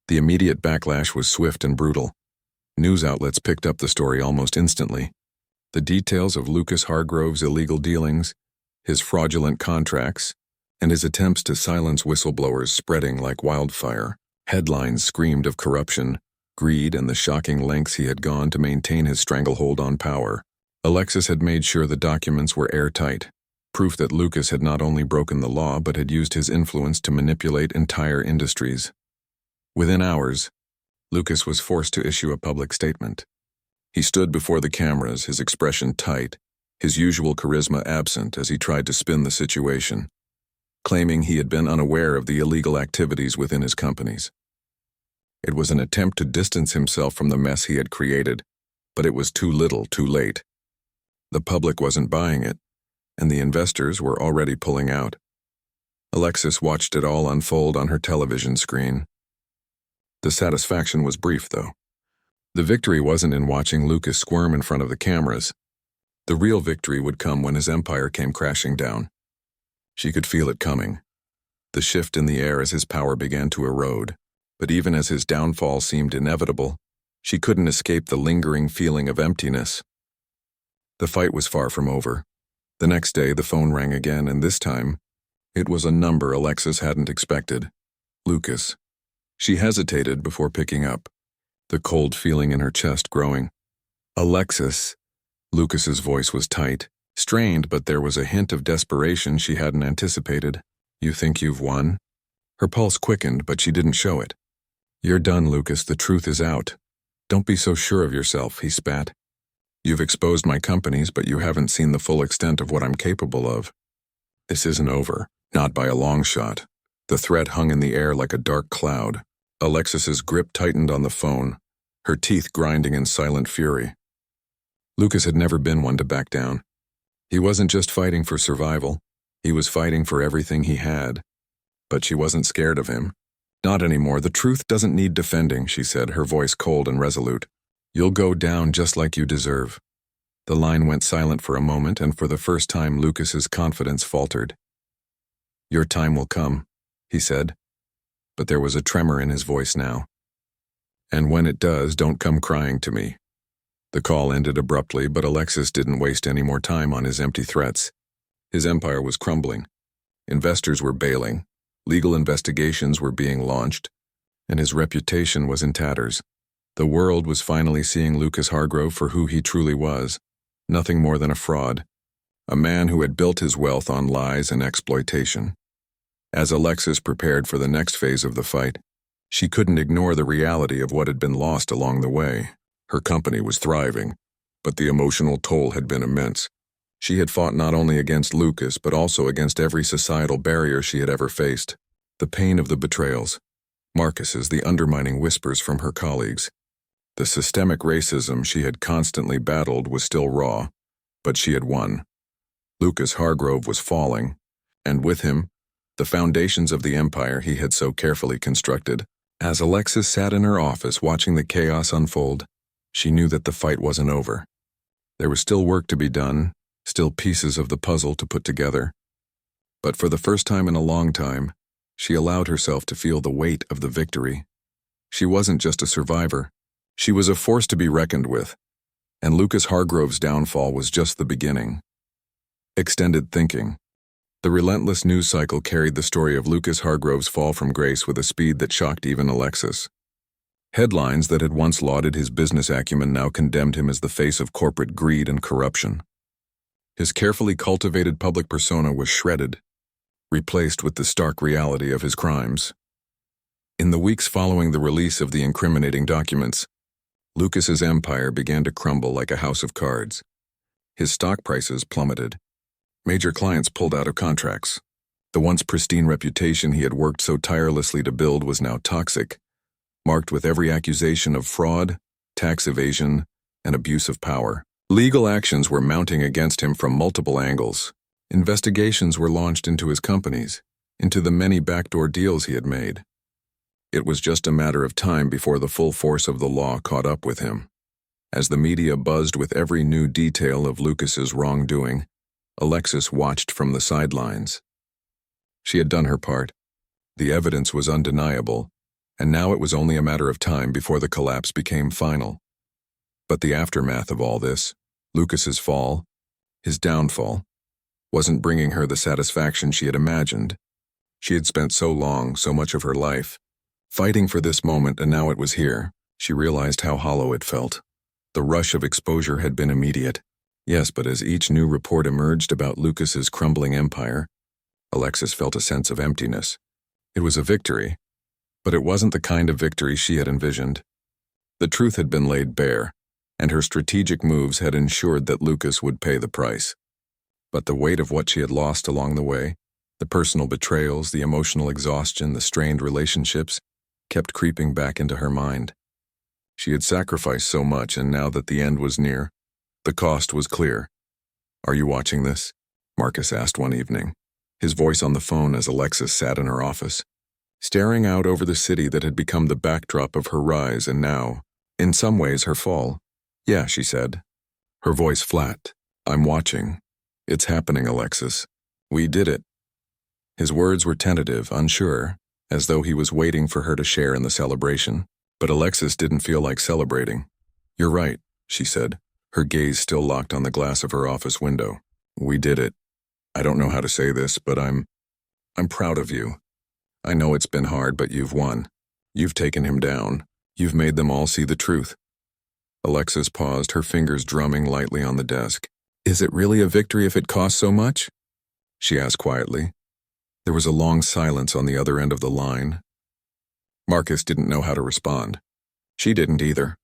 The immediate backlash was swift and brutal. News outlets picked up the story almost instantly. The details of Lucas Hargrove's illegal dealings, his fraudulent contracts, and his attempts to silence whistleblowers spreading like wildfire. Headlines screamed of corruption, greed, and the shocking lengths he had gone to maintain his stranglehold on power. Alexis had made sure the documents were airtight, proof that Lucas had not only broken the law but had used his influence to manipulate entire industries. Within hours, Lucas was forced to issue a public statement. He stood before the cameras, his expression tight, his usual charisma absent as he tried to spin the situation, claiming he had been unaware of the illegal activities within his companies. It was an attempt to distance himself from the mess he had created, but it was too little, too late. The public wasn't buying it, and the investors were already pulling out. Alexis watched it all unfold on her television screen. The satisfaction was brief, though. The victory wasn't in watching Lucas squirm in front of the cameras. The real victory would come when his empire came crashing down. She could feel it coming. The shift in the air as his power began to erode. But even as his downfall seemed inevitable, she couldn't escape the lingering feeling of emptiness. The fight was far from over. The next day, the phone rang again, and this time, it was a number Alexis hadn't expected. Lucas. She hesitated before picking up, the cold feeling in her chest growing. Alexis. Lucas's voice was tight, strained, but there was a hint of desperation she hadn't anticipated. You think you've won? Her pulse quickened, but she didn't show it. You're done, Lucas. The truth is out. Don't be so sure of yourself, he spat. You've exposed my companies, but you haven't seen the full extent of what I'm capable of. This isn't over, not by a long shot. The threat hung in the air like a dark cloud. Alexis's grip tightened on the phone, her teeth grinding in silent fury. Lucas had never been one to back down. He wasn't just fighting for survival. He was fighting for everything he had. But she wasn't scared of him. Not anymore. The truth doesn't need defending, she said, her voice cold and resolute. You'll go down just like you deserve. The line went silent for a moment, and for the first time Lucas's confidence faltered. Your time will come, he said, but there was a tremor in his voice now. And when it does, don't come crying to me. The call ended abruptly, but Alexis didn't waste any more time on his empty threats. His empire was crumbling. Investors were bailing. Legal investigations were being launched, and his reputation was in tatters. The world was finally seeing Lucas Hargrove for who he truly was, nothing more than a fraud, a man who had built his wealth on lies and exploitation. As Alexis prepared for the next phase of the fight, she couldn't ignore the reality of what had been lost along the way. Her company was thriving, but the emotional toll had been immense. She had fought not only against Lucas, but also against every societal barrier she had ever faced. The pain of the betrayals, Marcus's, the undermining whispers from her colleagues. The systemic racism she had constantly battled was still raw, but she had won. Lucas Hargrove was falling, and with him, the foundations of the empire he had so carefully constructed. As Alexis sat in her office watching the chaos unfold, she knew that the fight wasn't over. There was still work to be done, still pieces of the puzzle to put together. But for the first time in a long time, she allowed herself to feel the weight of the victory. She wasn't just a survivor. She was a force to be reckoned with, and Lucas Hargrove's downfall was just the beginning. Extended thinking. The relentless news cycle carried the story of Lucas Hargrove's fall from grace with a speed that shocked even Alexis. Headlines that had once lauded his business acumen now condemned him as the face of corporate greed and corruption. His carefully cultivated public persona was shredded, replaced with the stark reality of his crimes. In the weeks following the release of the incriminating documents, Lucas's empire began to crumble like a house of cards. His stock prices plummeted. Major clients pulled out of contracts. The once pristine reputation he had worked so tirelessly to build was now toxic, marked with every accusation of fraud, tax evasion, and abuse of power. Legal actions were mounting against him from multiple angles. Investigations were launched into his companies, into the many backdoor deals he had made. It was just a matter of time before the full force of the law caught up with him. As the media buzzed with every new detail of Lucas's wrongdoing, Alexis watched from the sidelines. She had done her part. The evidence was undeniable, and now it was only a matter of time before the collapse became final. But the aftermath of all this, Lucas's fall, his downfall, wasn't bringing her the satisfaction she had imagined. She had spent so long, so much of her life, fighting for this moment, and now it was here. She realized how hollow it felt. The rush of exposure had been immediate. Yes, but as each new report emerged about Lucas's crumbling empire, Alexis felt a sense of emptiness. It was a victory, but it wasn't the kind of victory she had envisioned. The truth had been laid bare, and her strategic moves had ensured that Lucas would pay the price. But the weight of what she had lost along the way, the personal betrayals, the emotional exhaustion, the strained relationships, kept creeping back into her mind. She had sacrificed so much, and now that the end was near, the cost was clear. "Are you watching this?" Marcus asked one evening, his voice on the phone as Alexis sat in her office, staring out over the city that had become the backdrop of her rise and now, in some ways, her fall. "Yeah," she said, her voice flat. "I'm watching. It's happening, Alexis. We did it." His words were tentative, unsure, as though he was waiting for her to share in the celebration. But Alexis didn't feel like celebrating. "You're right," she said, her gaze still locked on the glass of her office window. "We did it. I don't know how to say this, but I'm proud of you. I know it's been hard, but you've won. You've taken him down. You've made them all see the truth." Alexis paused, her fingers drumming lightly on the desk. "Is it really a victory if it costs so much?" she asked quietly. There was a long silence on the other end of the line. Marcus didn't know how to respond. She didn't either.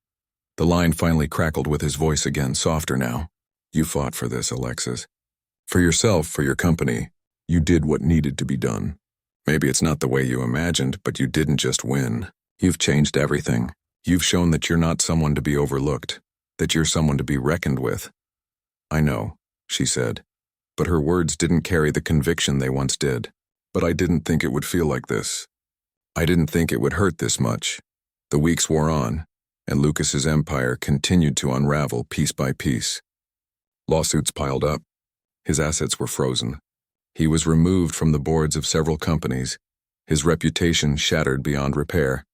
The line finally crackled with his voice again, softer now. "You fought for this, Alexis. For yourself, for your company. You did what needed to be done. Maybe it's not the way you imagined, but you didn't just win. You've changed everything. You've shown that you're not someone to be overlooked, that you're someone to be reckoned with." "I know," she said, but her words didn't carry the conviction they once did. "But I didn't think it would feel like this. I didn't think it would hurt this much." The weeks wore on, and Lucas's empire continued to unravel piece by piece. Lawsuits piled up. His assets were frozen. He was removed from the boards of several companies, his reputation shattered beyond repair.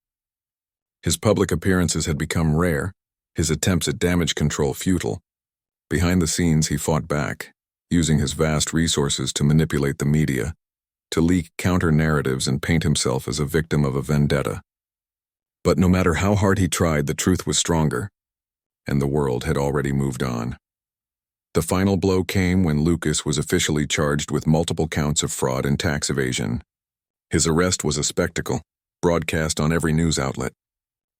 His public appearances had become rare, his attempts at damage control futile. Behind the scenes, he fought back, using his vast resources to manipulate the media, to leak counter-narratives and paint himself as a victim of a vendetta. But no matter how hard he tried, the truth was stronger, and the world had already moved on. The final blow came when Lucas was officially charged with multiple counts of fraud and tax evasion. His arrest was a spectacle, broadcast on every news outlet.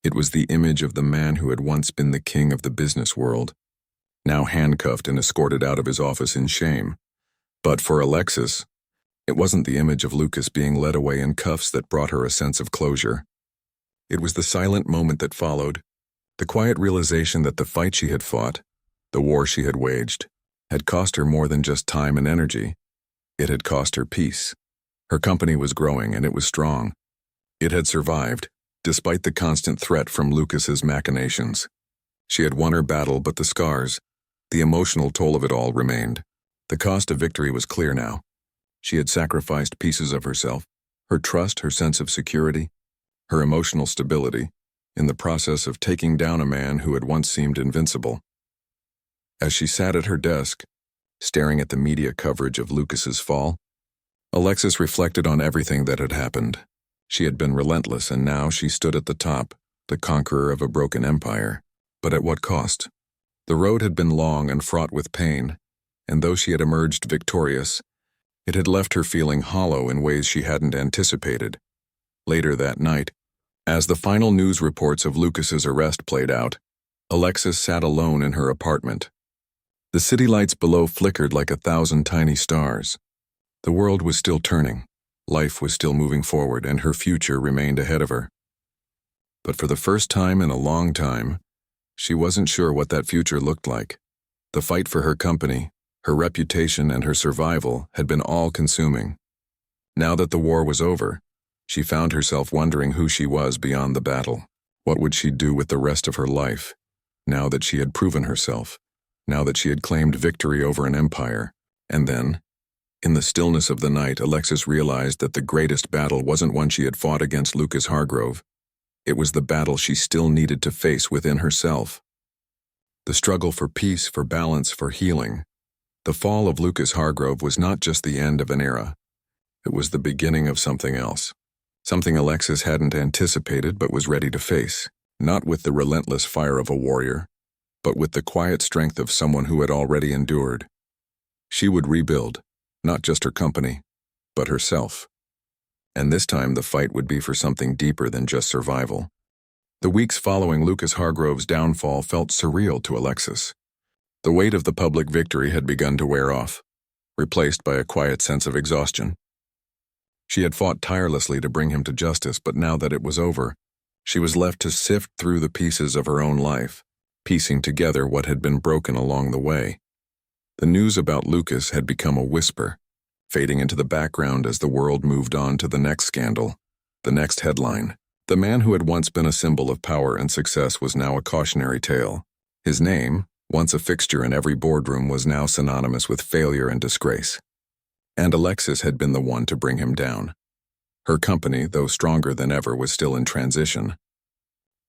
It was the image of the man who had once been the king of the business world, now handcuffed and escorted out of his office in shame. But for Alexis, it wasn't the image of Lucas being led away in cuffs that brought her a sense of closure. It was the silent moment that followed, the quiet realization that the fight she had fought, the war she had waged, had cost her more than just time and energy. It had cost her peace. Her company was growing, and it was strong. It had survived, despite the constant threat from Lucas's machinations. She had won her battle, but the scars, the emotional toll of it all remained. The cost of victory was clear now. She had sacrificed pieces of herself, her trust, her sense of security, her emotional stability, in the process of taking down a man who had once seemed invincible. As she sat at her desk, staring at the media coverage of Lucas's fall, Alexis reflected on everything that had happened. She had been relentless, and now she stood at the top, the conqueror of a broken empire. But at what cost? The road had been long and fraught with pain, and though she had emerged victorious, it had left her feeling hollow in ways she hadn't anticipated. Later that night, as the final news reports of Lucas's arrest played out, Alexis sat alone in her apartment. The city lights below flickered like 1,000 tiny stars. The world was still turning, life was still moving forward, and her future remained ahead of her. But for the first time in a long time, she wasn't sure what that future looked like. The fight for her company, her reputation, and her survival had been all-consuming. Now that the war was over, she found herself wondering who she was beyond the battle. What would she do with the rest of her life, now that she had proven herself, now that she had claimed victory over an empire? And then, in the stillness of the night, Alexis realized that the greatest battle wasn't one she had fought against Lucas Hargrove. It was the battle she still needed to face within herself. The struggle for peace, for balance, for healing. The fall of Lucas Hargrove was not just the end of an era. It was the beginning of something else. Something Alexis hadn't anticipated but was ready to face, not with the relentless fire of a warrior, but with the quiet strength of someone who had already endured. She would rebuild, not just her company, but herself. And this time the fight would be for something deeper than just survival. The weeks following Lucas Hargrove's downfall felt surreal to Alexis. The weight of the public victory had begun to wear off, replaced by a quiet sense of exhaustion. She had fought tirelessly to bring him to justice, but now that it was over, She was left to sift through the pieces of her own life, piecing together what had been broken along the way. The news about Lucas had become a whisper, fading into the background as the world moved on to the next scandal, the next headline. The man who had once been a symbol of power and success was now a cautionary tale. His name, once a fixture in every boardroom, was now synonymous with failure and disgrace. And Alexis had been the one to bring him down. Her company, though stronger than ever, was still in transition.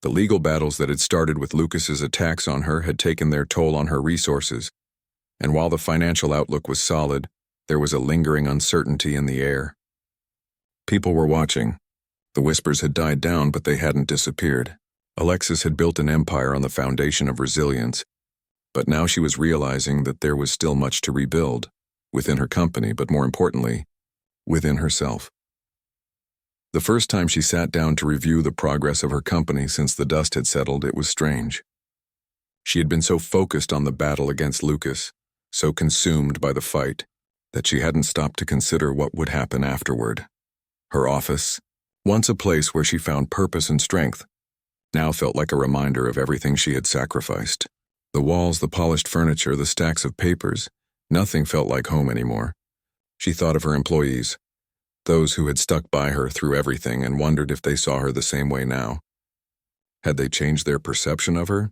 The legal battles that had started with Lucas's attacks on her had taken their toll on her resources, and while the financial outlook was solid, there was a lingering uncertainty in the air. People were watching. The whispers had died down, but they hadn't disappeared. Alexis had built an empire on the foundation of resilience, but now she was realizing that there was still much to rebuild, within her company, but more importantly, within herself. The first time she sat down to review the progress of her company since the dust had settled, it was strange. She had been so focused on the battle against Lucas, so consumed by the fight, that she hadn't stopped to consider what would happen afterward. Her office, once a place where she found purpose and strength, now felt like a reminder of everything she had sacrificed. The walls, the polished furniture, the stacks of papers, nothing felt like home anymore. She thought of her employees, those who had stuck by her through everything, and wondered if they saw her the same way now. Had they changed their perception of her?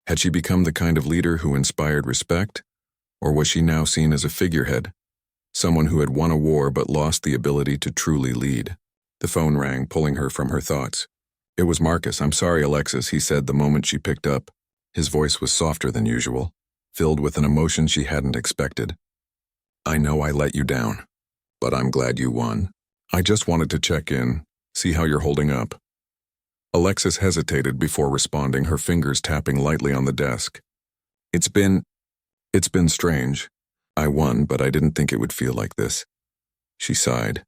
Had she become the kind of leader who inspired respect? Or was she now seen as a figurehead, someone who had won a war but lost the ability to truly lead? The phone rang, pulling her from her thoughts. It was Marcus. "I'm sorry, Alexis," he said the moment she picked up. His voice was softer than usual, filled with an emotion she hadn't expected. "I know I let you down, but I'm glad you won. I just wanted to check in, see how you're holding up." Alexis hesitated before responding, her fingers tapping lightly on the desk. It's been strange. I won, but I didn't think it would feel like this." She sighed,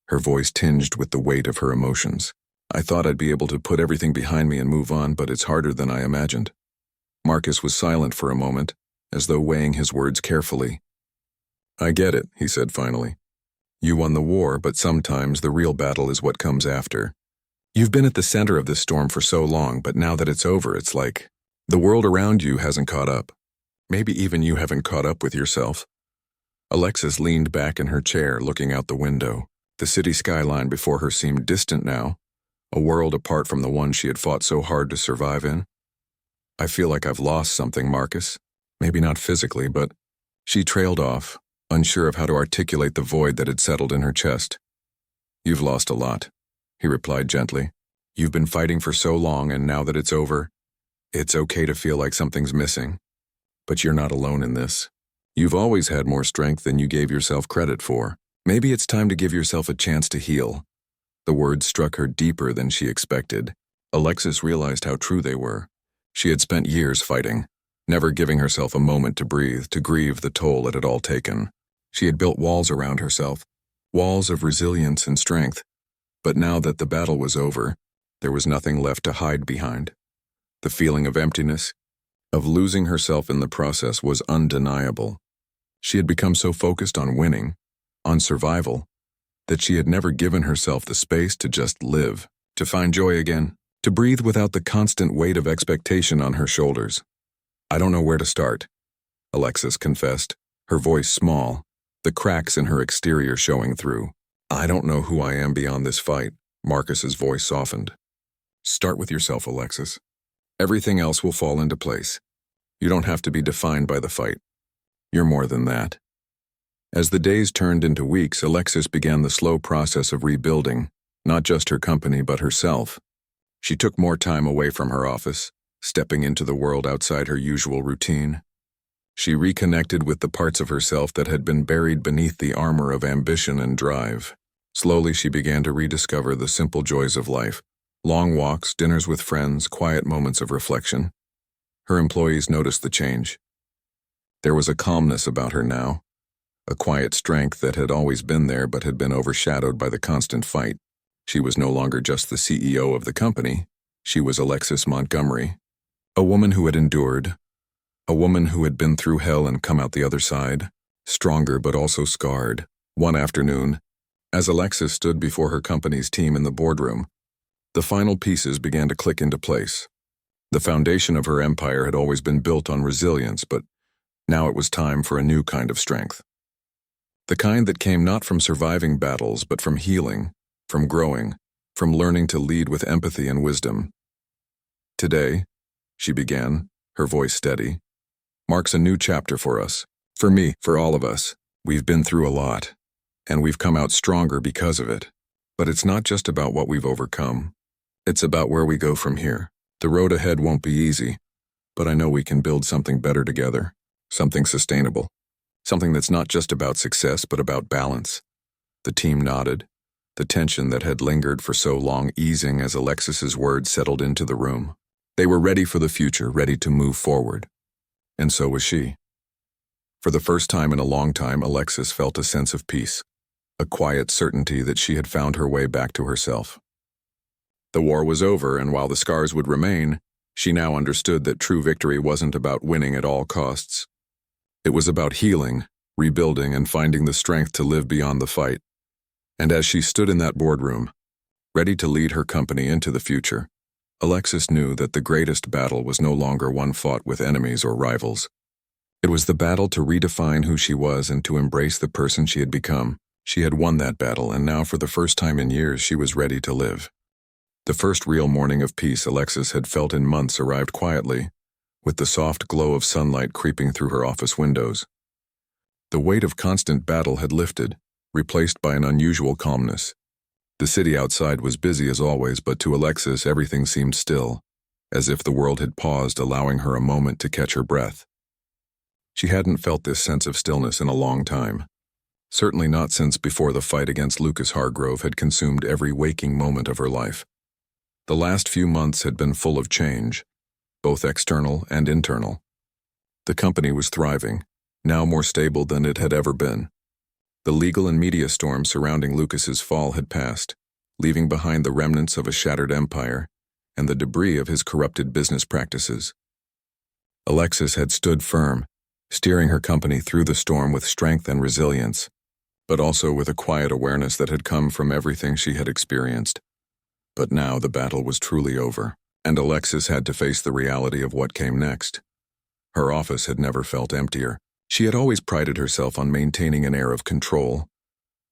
her voice tinged with the weight of her emotions. "I thought I'd be able to put everything behind me and move on, but it's harder than I imagined." Marcus was silent for a moment, as though weighing his words carefully. "I get it," he said finally. "You won the war, but sometimes the real battle is what comes after. You've been at the center of this storm for so long, but now that it's over, it's like the world around you hasn't caught up. Maybe even you haven't caught up with yourself." Alexis leaned back in her chair, looking out the window. The city skyline before her seemed distant now, a world apart from the one she had fought so hard to survive in. "I feel like I've lost something, Marcus. Maybe not physically, but..." She trailed off, unsure of how to articulate the void that had settled in her chest. "You've lost a lot," he replied gently. "You've been fighting for so long, and now that it's over, it's okay to feel like something's missing. But you're not alone in this. You've always had more strength than you gave yourself credit for. Maybe it's time to give yourself a chance to heal." The words struck her deeper than she expected. Alexis realized how true they were. She had spent years fighting, never giving herself a moment to breathe, to grieve the toll it had all taken. She had built walls around herself, walls of resilience and strength. But now that the battle was over, there was nothing left to hide behind. The feeling of emptiness, of losing herself in the process, was undeniable. She had become so focused on winning, on survival, that she had never given herself the space to just live, to find joy again, to breathe without the constant weight of expectation on her shoulders. "I don't know where to start," Alexis confessed, her voice small, the cracks in her exterior showing through. "I don't know who I am beyond this fight," Marcus's voice softened. "Start with yourself, Alexis. Everything else will fall into place. You don't have to be defined by the fight. You're more than that." As the days turned into weeks, Alexis began the slow process of rebuilding, not just her company but herself. She took more time away from her office, stepping into the world outside her usual routine. She reconnected with the parts of herself that had been buried beneath the armor of ambition and drive. Slowly she began to rediscover the simple joys of life: long walks, dinners with friends, quiet moments of reflection. Her employees noticed the change. There was a calmness about her now, a quiet strength that had always been there but had been overshadowed by the constant fight. She was no longer just the CEO of the company. She was Alexis Montgomery, a woman who had endured, a woman who had been through hell and come out the other side, stronger but also scarred. One afternoon, as Alexis stood before her company's team in the boardroom, The final pieces began to click into place. The foundation of her empire had always been built on resilience, but now it was time for a new kind of strength. The kind that came not from surviving battles, but from healing, from growing, from learning to lead with empathy and wisdom. Today, she began, her voice steady, marks a new chapter for us. For me, for all of us. We've been through a lot, and we've come out stronger because of it. But it's not just about what we've overcome. It's about where we go from here. The road ahead won't be easy, but I know we can build something better together, something sustainable, something that's not just about success but about balance. The team nodded, the tension that had lingered for so long easing as Alexis's words settled into the room. They were ready for the future, ready to move forward. And so was she. For the first time in a long time, Alexis felt a sense of peace, a quiet certainty that she had found her way back to herself. The war was over, and while the scars would remain, she now understood that true victory wasn't about winning at all costs. It was about healing, rebuilding, and finding the strength to live beyond the fight. And as she stood in that boardroom, ready to lead her company into the future, Alexis knew that the greatest battle was no longer one fought with enemies or rivals. It was the battle to redefine who she was and to embrace the person she had become. She had won that battle, and now for the first time in years she was ready to live. The first real morning of peace Alexis had felt in months arrived quietly, with the soft glow of sunlight creeping through her office windows. The weight of constant battle had lifted, replaced by an unusual calmness. The city outside was busy as always, but to Alexis everything seemed still, as if the world had paused, allowing her a moment to catch her breath. She hadn't felt this sense of stillness in a long time, certainly not since before the fight against Lucas Hargrove had consumed every waking moment of her life. The last few months had been full of change, both external and internal. The company was thriving, now more stable than it had ever been. The legal and media storm surrounding Lucas's fall had passed, leaving behind the remnants of a shattered empire and the debris of his corrupted business practices. Alexis had stood firm, steering her company through the storm with strength and resilience, but also with a quiet awareness that had come from everything she had experienced. But now the battle was truly over, and Alexis had to face the reality of what came next. Her office had never felt emptier. She had always prided herself on maintaining an air of control,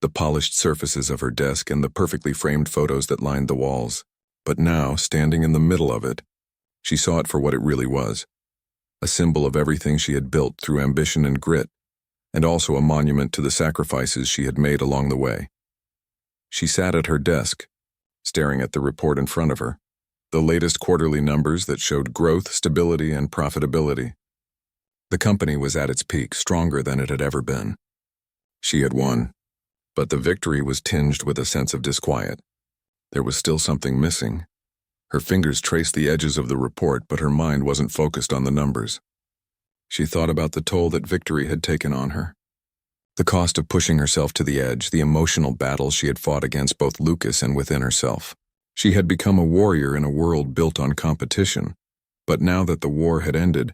the polished surfaces of her desk and the perfectly framed photos that lined the walls. But now, standing in the middle of it, she saw it for what it really was, a symbol of everything she had built through ambition and grit, and also a monument to the sacrifices she had made along the way. She sat at her desk, staring at the report in front of her, the latest quarterly numbers that showed growth, stability, and profitability. The company was at its peak, stronger than it had ever been. She had won, but the victory was tinged with a sense of disquiet. There was still something missing. Her fingers traced the edges of the report, but her mind wasn't focused on the numbers. She thought about the toll that victory had taken on her. The cost of pushing herself to the edge, the emotional battles she had fought against both Lucas and within herself. She had become a warrior in a world built on competition, but now that the war had ended,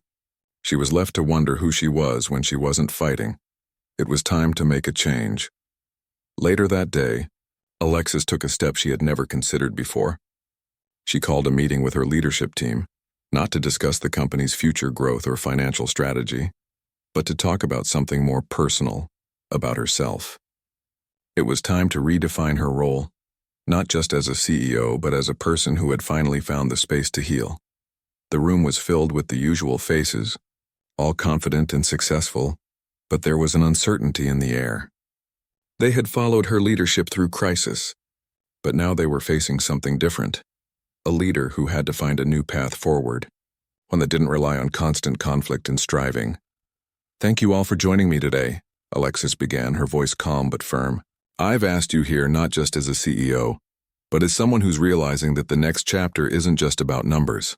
she was left to wonder who she was when she wasn't fighting. It was time to make a change. Later that day, Alexis took a step she had never considered before. She called a meeting with her leadership team, not to discuss the company's future growth or financial strategy, but to talk about something more personal, about herself. It was time to redefine her role, not just as a CEO, but as a person who had finally found the space to heal. The room was filled with the usual faces, all confident and successful, but there was an uncertainty in the air. They had followed her leadership through crisis, but now they were facing something different. A leader who had to find a new path forward, one that didn't rely on constant conflict and striving. "Thank you all for joining me today," Alexis began, her voice calm but firm. "I've asked you here not just as a CEO, but as someone who's realizing that the next chapter isn't just about numbers.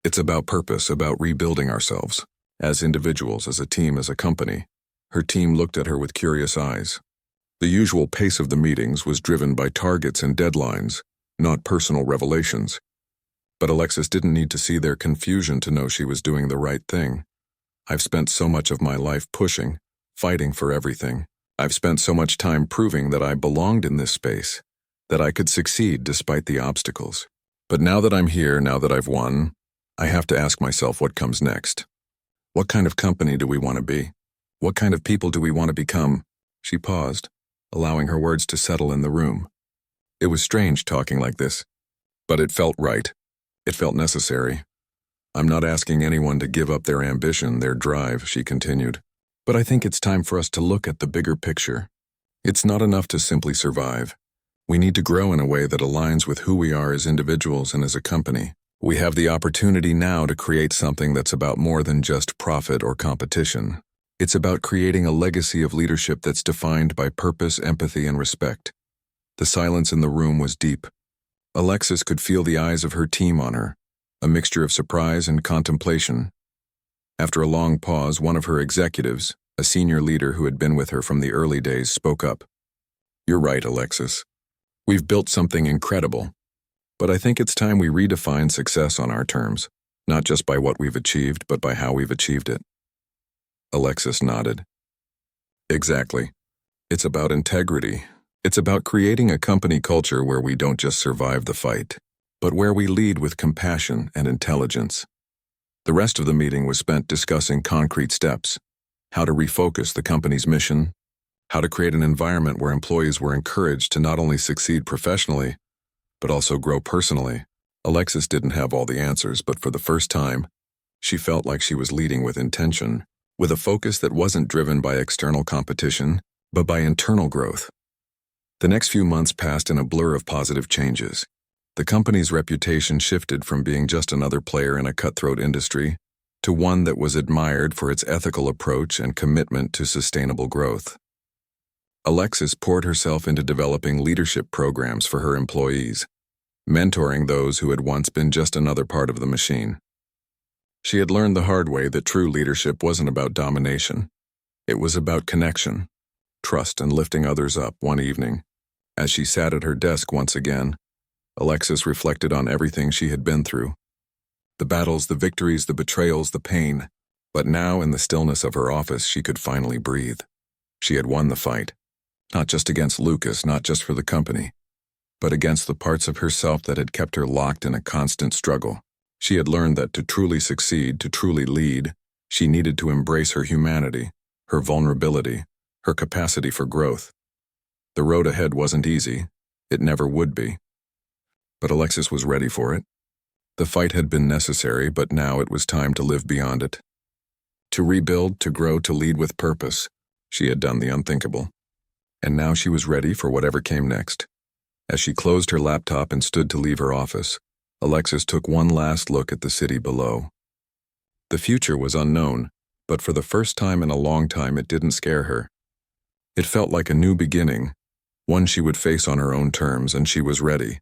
It's about purpose, about rebuilding ourselves, as individuals, as a team, as a company." Her team looked at her with curious eyes. The usual pace of the meetings was driven by targets and deadlines, not personal revelations. But Alexis didn't need to see their confusion to know she was doing the right thing. "I've spent so much of my life pushing, fighting for everything. I've spent so much time proving that I belonged in this space, that I could succeed despite the obstacles. But now that I'm here, now that I've won, I have to ask myself what comes next. What kind of company do we want to be? What kind of people do we want to become? She paused, allowing her words to settle in the room. It was strange talking like this, but it felt right. It felt necessary. I'm not asking anyone to give up their ambition, their drive, she continued. But I think it's time for us to look at the bigger picture. It's not enough to simply survive. We need to grow in a way that aligns with who we are as individuals and as a company. We have the opportunity now to create something that's about more than just profit or competition. It's about creating a legacy of leadership that's defined by purpose, empathy, and respect. The silence in the room was deep. Alexis could feel the eyes of her team on her, a mixture of surprise and contemplation. After a long pause, one of her executives, a senior leader who had been with her from the early days, spoke up. "You're right, Alexis. We've built something incredible. But I think it's time we redefine success on our terms, not just by what we've achieved, but by how we've achieved it." Alexis nodded. Exactly. It's about integrity. It's about creating a company culture where we don't just survive the fight, but where we lead with compassion and intelligence. The rest of the meeting was spent discussing concrete steps, how to refocus the company's mission, how to create an environment where employees were encouraged to not only succeed professionally, but also grow personally. Alexis didn't have all the answers, but for the first time, she felt like she was leading with intention, with a focus that wasn't driven by external competition, but by internal growth. The next few months passed in a blur of positive changes. The company's reputation shifted from being just another player in a cutthroat industry to one that was admired for its ethical approach and commitment to sustainable growth. Alexis poured herself into developing leadership programs for her employees, mentoring those who had once been just another part of the machine. She had learned the hard way that true leadership wasn't about domination. It was about connection, trust, and lifting others up. One evening, as she sat at her desk once again, Alexis reflected on everything she had been through. The battles, the victories, the betrayals, the pain. But now, in the stillness of her office, she could finally breathe. She had won the fight. Not just against Lucas, not just for the company, but against the parts of herself that had kept her locked in a constant struggle. She had learned that to truly succeed, to truly lead, she needed to embrace her humanity, her vulnerability, her capacity for growth. The road ahead wasn't easy. It never would be. But Alexis was ready for it. The fight had been necessary, but now it was time to live beyond it. To rebuild, to grow, to lead with purpose. She had done the unthinkable. And now she was ready for whatever came next. As she closed her laptop and stood to leave her office, Alexis took one last look at the city below. The future was unknown, but for the first time in a long time it didn't scare her. It felt like a new beginning, one she would face on her own terms, and she was ready.